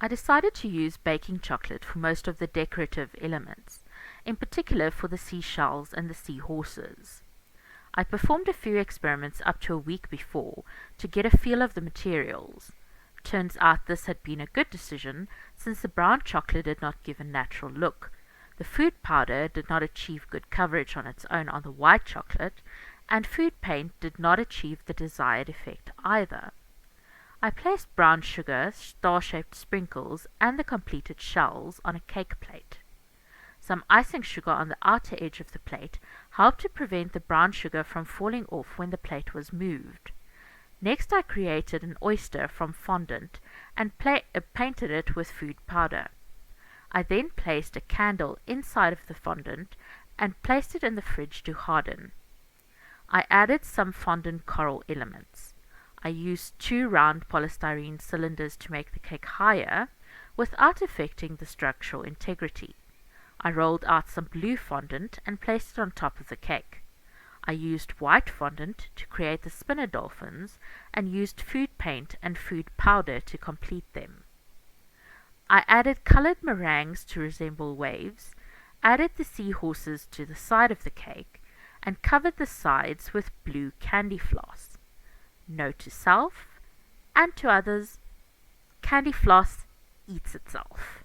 I decided to use baking chocolate for most of the decorative elements, in particular for the seashells and the seahorses. I performed a few experiments up to a week before to get a feel of the materials. Turns out this had been a good decision, since the brown chocolate did not give a natural look, the food powder did not achieve good coverage on its own on the white chocolate, and food paint did not achieve the desired effect either. I placed brown sugar, star-shaped sprinkles, and the completed shells on a cake plate. Some icing sugar on the outer edge of the plate helped to prevent the brown sugar from falling off when the plate was moved. Next I created an oyster from fondant and painted it with food powder. I then placed a candle inside of the fondant and placed it in the fridge to harden. I added some fondant coral elements. I used 2 round polystyrene cylinders to make the cake higher, without affecting the structural integrity. I rolled out some blue fondant and placed it on top of the cake. I used white fondant to create the spinner dolphins and used food paint and food powder to complete them. I added colored meringues to resemble waves, added the seahorses to the side of the cake, and covered the sides with blue candy floss. Note to self and to others, candy floss eats itself.